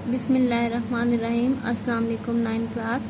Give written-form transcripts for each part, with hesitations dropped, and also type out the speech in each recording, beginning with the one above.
बिस्मिल्लाहिर्रहमानिर्रहीम। अस्सलाम वालेकुम। 9 क्लास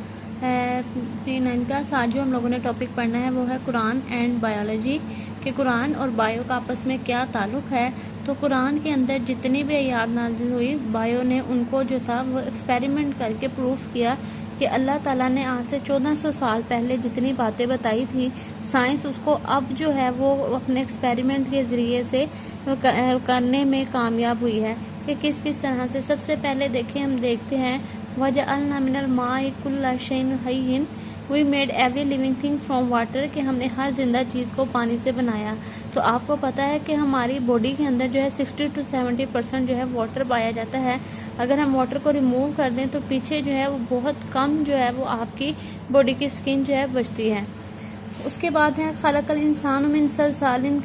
प्री 9 क्लास। आज जो हम लोगों ने टॉपिक पढ़ना है वो है कुरान एंड बायोलॉजी, कि कुरान और बायो का आपस में क्या ताल्लुक़ है। तो कुरान के अंदर जितनी भी आयात नाज़िल हुई, बायो ने उनको जो था वो एक्सपेरिमेंट करके प्रूफ किया कि अल्लाह ताला ने आज से 1400 साल पहले जितनी बातें बताई थी, साइंस उसको अब जो है वो अपने एक्सपेरिमेंट के ज़रिए से करने में कामयाब हुई है कि किस किस तरह से। सबसे पहले हम देखते हैं वजअलना मिनल माइ कुल्ला शैइन हय्यिन, we made every living thing from water, कि हमने हर जिंदा चीज़ को पानी से बनाया। तो आपको पता है कि हमारी बॉडी के अंदर जो है 60 to 70% जो है वाटर पाया जाता है। अगर हम वाटर को रिमूव कर दें तो पीछे जो है वो बहुत कम जो है वो आपकी बॉडी की स्किन जो है बचती है। उसके बाद है खलकल इंसान मिन सलसालिन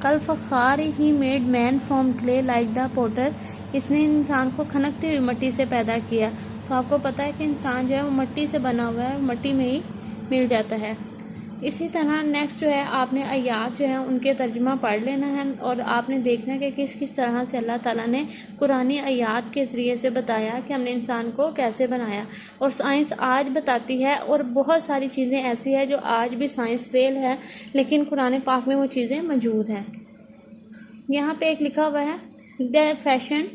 कल फ़खार he made man from clay like the potter, इसने इंसान को खनकती हुई मिट्टी से पैदा किया। तो आपको पता है कि इंसान जो है वो मिट्टी से बना हुआ है, मिट्टी में ही मिल जाता है। इसी तरह नेक्स्ट जो है आपने आयात जो है उनके तर्जुमा पढ़ लेना है और आपने देखना है कि किस किस तरह से अल्लाह ताला ने कुरानी आयात के ज़रिए से बताया कि हमने इंसान को कैसे बनाया। और साइंस आज बताती है, और बहुत सारी चीज़ें ऐसी है जो आज भी साइंस फेल है, लेकिन कुरान पाक में वो चीज़ें मौजूद हैं। यहाँ पे एक लिखा हुआ है the fashion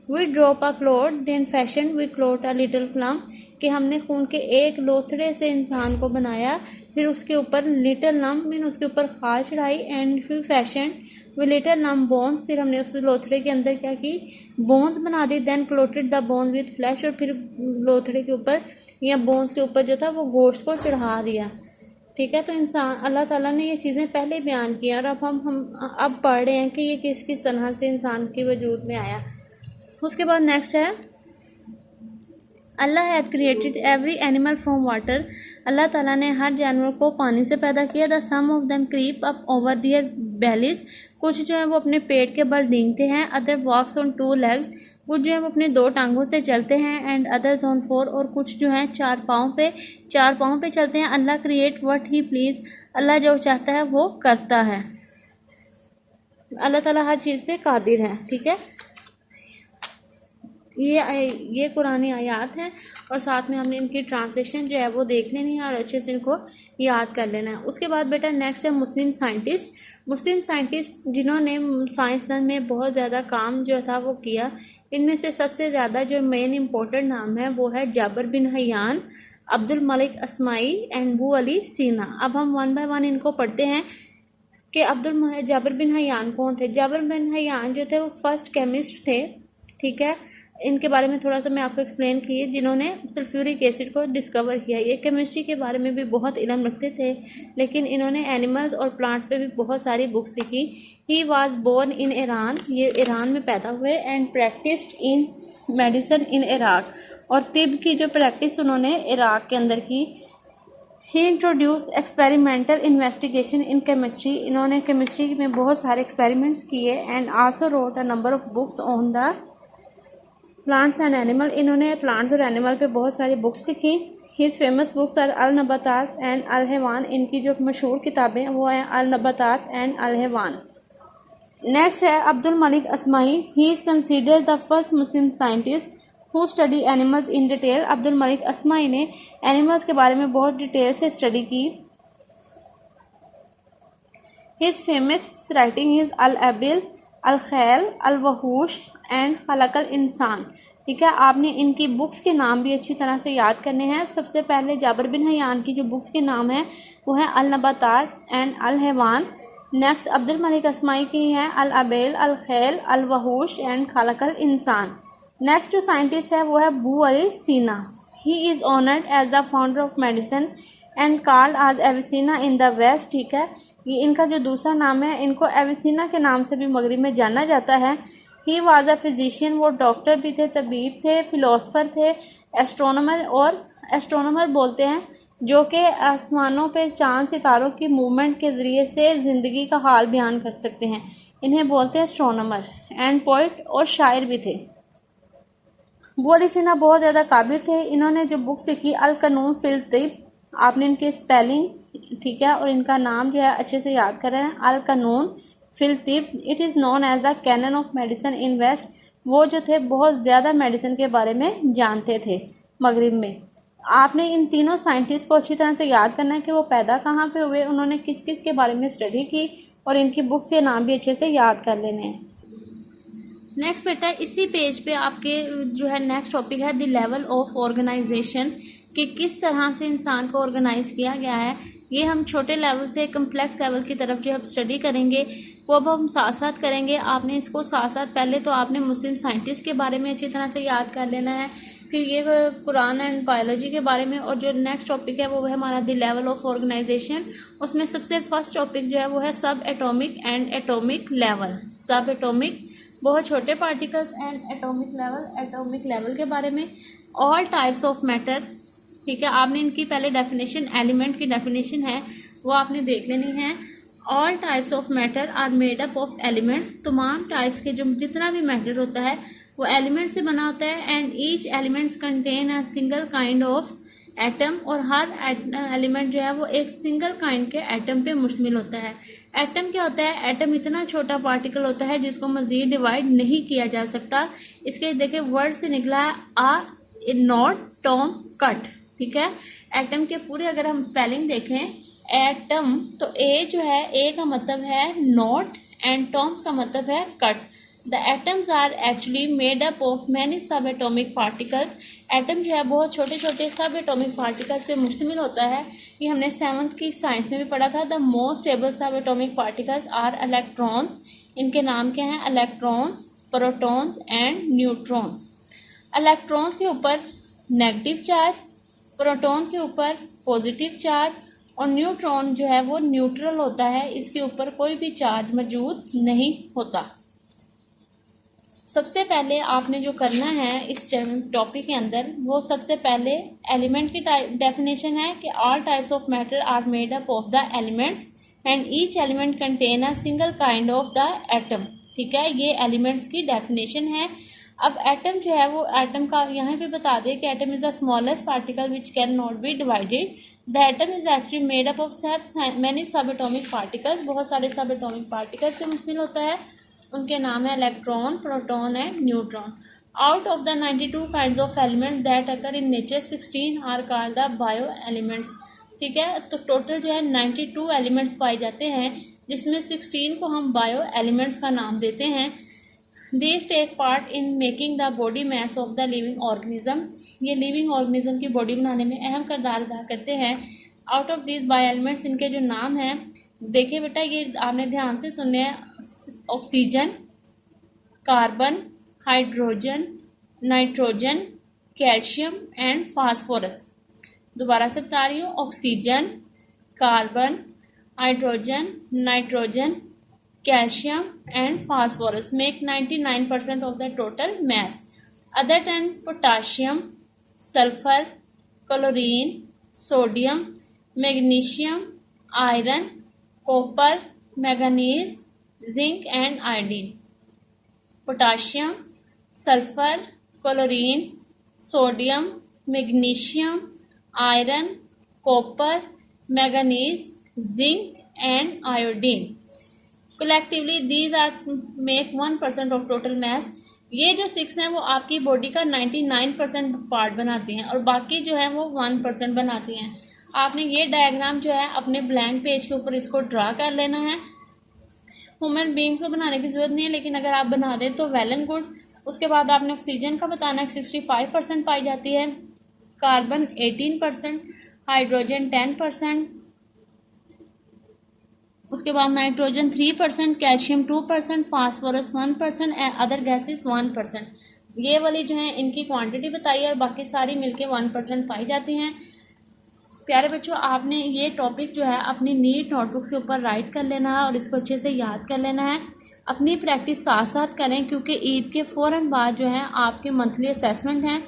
we drop a cloth then fashion we cloth a little plum, कि हमने खून के एक लोथड़े से इंसान को बनाया, फिर उसके ऊपर लिटिल लम्ब मीन उसके ऊपर खाल चढ़ाई, एंड फिर fashion we little lamb bones, फिर हमने उस लोथड़े के अंदर क्या की, बोन्स बना दी। Then clotted the bones with flesh, और फिर लोथड़े के ऊपर या बोन्स के ऊपर जो था वो गोश्त को चढ़ा दिया। ठीक है, तो इंसान अल्लाह ताला ने ये चीज़ें पहले बयान की और अब हम अब पढ़ रहे हैं कि ये किस किस तरह से इंसान के वजूद में आया। उसके बाद नेक्स्ट है Allah had created every animal from water, अल्लाह ताला ने हर जानवर को पानी से पैदा किया। The some of them creep up over their bellies, कुछ जो है वो अपने पेट के बल डींगते हैं। अदर वॉक्स ऑन 2 legs, कुछ जो है वो अपने 2 टांगों से चलते हैं। एंड अदर्स ऑन 4, और कुछ जो हैं 4 पाँव पे चलते हैं। अल्लाह क्रिएट व्हाट ही प्लीज, अल्लाह जो चाहता है वो करता है। अल्लाह ताला हर चीज़ पे कादिर है। ठीक है, ये कुरानी आयात हैं और साथ में हमने इनकी ट्रांसलेशन जो है वो देख लेनी है और अच्छे से इनको याद कर लेना है। उसके बाद बेटा नेक्स्ट है मुस्लिम साइंटिस्ट जिन्होंने साइंसदान में बहुत ज़्यादा काम जो था वो किया। इनमें से सबसे ज़्यादा जो मेन इम्पोर्टेंट नाम है वो है जाबिर बिन हय्यान, Abdul Malik अस्माई and Abu Ali सीना। अब हम 1 by 1 इनको पढ़ते हैं कि जाबिर बिन हय्यान कौन थे। जाबिर बिन हय्यान जो थे वो फर्स्ट केमिस्ट थे। ठीक है, इनके बारे में थोड़ा सा मैं आपको एक्सप्लेन की, जिन्होंने सल्फ्यूरिक एसिड को डिस्कवर किया। ये केमिस्ट्री के बारे में भी बहुत इल्म रखते थे, लेकिन इन्होंने एनिमल्स और प्लांट्स पे भी बहुत सारी बुक्स लिखी। He was born in Iran, ये ईरान में पैदा हुए। And practised in medicine in Iraq, और तिब की जो प्रैक्टिस उन्होंने इराक के अंदर की। He introduce experimental investigation in chemistry, इन्होंने केमिस्ट्री में बहुत सारे एक्सपेरिमेंट्स किए। And also wrote a number of books on the plants and animal, इन्होंने प्लांट्स और एनिमल पे बहुत सारी बुक्स लिखी। हिज फेमस बुक्स आर अल नबातात एंड अल हैवान, इनकी जो मशहूर किताबें वो हैं अल नबातात एंड अल हैवान। नेक्स्ट है Abdul Malik Asmai, he is considered the first Muslim scientist who study animals in detail. Abdul Malik Asmai ने एनिमल्स के बारे में बहुत डिटेल से स्टडी की। हिज फेमस राइटिंग इज अल एबिल, अल खैल, अल वहूश एंड खलकल इंसान। ठीक है, आपने इनकी बुक्स के नाम भी अच्छी तरह से याद करने हैं। सबसे पहले जाबिर बिन हय्यान की जो बुक्स के नाम है वो है अल नबातात एंड अल हैवान। नेक्स्ट अब्दुल मलिक अस्माई की है अल अबेल, अल खैल, अल वहूश एंड खलकल इंसान। नेक्स्ट जो साइंटिस्ट है वो है Abu Ali Sina, he is honoured as the founder of medicine and called as Avicenna in the West. ठीक है, ये इनका जो दूसरा नाम है, इनको एविसिना के नाम से भी मगरिब में जाना जाता है। ही वाज अ फिजिशियन, वो डॉक्टर भी थे, तबीब थे, फिलोसफर थे, एस्ट्रोनॉमर, और एस्ट्रोनॉमर बोलते हैं जो कि आसमानों पे चांद सितारों की मूवमेंट के ज़रिए से ज़िंदगी का हाल बयान कर सकते हैं, इन्हें बोलते हैं एस्ट्रोनॉमर। एंड पोइट और शायर भी थे। अबू अली सीना बहुत ज़्यादा काबिल थे। इन्होंने जो बुक्स लिखी अल कानून फिल तिब, आपने इनके स्पेलिंग ठीक है और इनका नाम जो है अच्छे से याद कर रहे हैं। अल कानून फिल तिब, it is known as the canon of medicine in west, वो जो थे बहुत ज़्यादा मेडिसिन के बारे में जानते थे मगरिब में। आपने इन तीनों साइंटिस्ट को अच्छी तरह से याद करना है कि वो पैदा कहाँ पे हुए, उन्होंने किस किस के बारे में स्टडी की, और इनकी बुक्स के नाम भी अच्छे से याद कर लेने हैं। नेक्स्ट बेटा इसी पेज पे आपके जो है नेक्स्ट टॉपिक है द लेवल ऑफ ऑर्गेनाइजेशन, कि किस तरह से इंसान को ऑर्गेनाइज किया गया है। ये हम छोटे लेवल से कम्प्लेक्स लेवल की तरफ जो है स्टडी करेंगे, वो अब हम साथ साथ करेंगे। आपने इसको साथ साथ पहले तो आपने मुस्लिम साइंटिस्ट के बारे में अच्छी तरह से याद कर लेना है, फिर ये कुरान एंड बायोलॉजी के बारे में, और जो नेक्स्ट टॉपिक है वो है हमारा द लेवल ऑफ ऑर्गेनाइजेशन। उसमें सबसे फर्स्ट टॉपिक जो है वो है सब एटॉमिक एंड एटॉमिक लेवल। सब एटॉमिक बहुत छोटे पार्टिकल्स एंड एटॉमिक लेवल के बारे में। ऑल टाइप्स ऑफ मैटर, ठीक है, आपने इनकी पहले डेफिनेशन, एलिमेंट की डेफिनेशन है वो आपने देख लेनी है। All types of matter are made up of elements, तमाम टाइप्स के जो जितना भी मैटर होता है वो एलिमेंट से बना होता है। And each elements contain a single kind of atom, और हर एलिमेंट जो है वो एक सिंगल काइंड के एटम पे मुश्तमिल होता है। एटम क्या होता है? एटम इतना छोटा पार्टिकल होता है जिसको मज़ीद डिवाइड नहीं किया जा सकता। इसके देखिए वर्ड से निकला है आ नॉट टॉम कट, ठीक है। एटम के पूरे अगर हम स्पेलिंग देखें, एटम तो ए जो है, ए का मतलब है नॉट एंड टॉम्स का मतलब है cut. The atoms are actually made up of many sub atomic particles. Atom जो है बहुत छोटे छोटे सब एटॉमिक पार्टिकल्स पे मुश्तमिल होता है। ये हमने 7th की साइंस में भी पढ़ा था। द मोस्ट स्टेबल सब एटॉमिक पार्टिकल्स आर इलेक्ट्रॉन्स। इनके नाम क्या हैं? Electrons, protons and neutrons. Electrons के ऊपर नेगेटिव चार्ज, प्रोटॉन के ऊपर पॉजिटिव चार्ज, और न्यूट्रॉन जो है वो न्यूट्रल होता है, इसके ऊपर कोई भी चार्ज मौजूद नहीं होता। सबसे पहले आपने जो करना है इस टॉपिक के अंदर, वो सबसे पहले एलिमेंट की डेफिनेशन है कि all types of matter are made up of the elements and each element contain a single kind of the atom, ठीक है। ये एलिमेंट्स की डेफिनेशन है। अब एटम जो है वो एटम का यहाँ पे बता दें कि atom is the smallest particle which can not be divided. The atom is actually made up of many sub atomic particles. बहुत सारे सब एटॉमिक पार्टिकल्स से मुश्तमिल होता है। उनके नाम है electron, proton and neutron. Out of the 92 kinds of element that occur in nature 16 are called the bio elements, ठीक है। तो टोटल जो है 92 एलिमेंट्स पाए जाते हैं, जिसमें 16 को हम बायो एलिमेंट्स का नाम देते हैं। These take part in making the body mass of the living organism। ये लिविंग ऑर्गेनिज्म की बॉडी बनाने में अहम किरदार अदा करते हैं। Out of this bio elements, इनके जो नाम हैं देखिए बेटा, ये आपने ध्यान से सुनने हैं। Oxygen, carbon, hydrogen, nitrogen, calcium and phosphorus. दोबारा से बता रही हूँ, oxygen, carbon, hydrogen, nitrogen, calcium and phosphorus make 99% of the total mass. Other than potassium, sulfur, chlorine, sodium, magnesium, iron, copper, manganese, zinc and iodine. Potassium, sulfur, chlorine, sodium, magnesium, iron, copper, manganese, zinc and iodine. Collectively these are make 1% of total mass. ये जो 6 हैं वो आपकी body का 99% part बनाती हैं, और बाकी जो है वो 1% बनाती हैं। आपने ये डायग्राम जो है अपने ब्लैंक पेज के ऊपर इसको ड्रा कर लेना है। ह्यूमन बींग्स को बनाने की ज़रूरत नहीं है, लेकिन अगर आप बना दें तो वेल एंड गुड। उसके बाद आपने ऑक्सीजन का बताना है, 65% पाई जाती है, कार्बन 18%, हाइड्रोजन 10%, उसके बाद nitrogen 3%, calcium 2%, phosphorus 1% and other gases 1%। ये वाली जो है इनकी क्वांटिटी बताई है, और बाकी सारी मिलके 1% पाई जाती हैं। प्यारे बच्चों, आपने ये टॉपिक जो है अपनी नीट नोटबुक्स के ऊपर राइट कर लेना है और इसको अच्छे से याद कर लेना है। अपनी प्रैक्टिस साथ साथ करें, क्योंकि ईद के फ़ौरन बाद जो है आपके मंथली असेसमेंट हैं।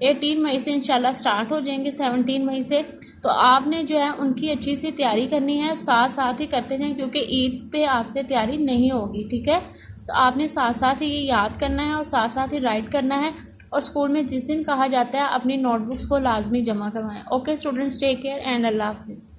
18 मई से इंशाल्लाह स्टार्ट हो जाएंगे, 17 मई से। तो आपने जो है उनकी अच्छी सी तैयारी करनी है, साथ साथ ही करते जाएं, क्योंकि ईद पे आपसे तैयारी नहीं होगी, ठीक है। तो आपने साथ साथ ही ये याद करना है और साथ साथ ही राइट करना है, और स्कूल में जिस दिन कहा जाता है अपनी नोटबुक्स को लाजमी जमा करवाएं। Okay students, take care and अल्लाह हाफिज़।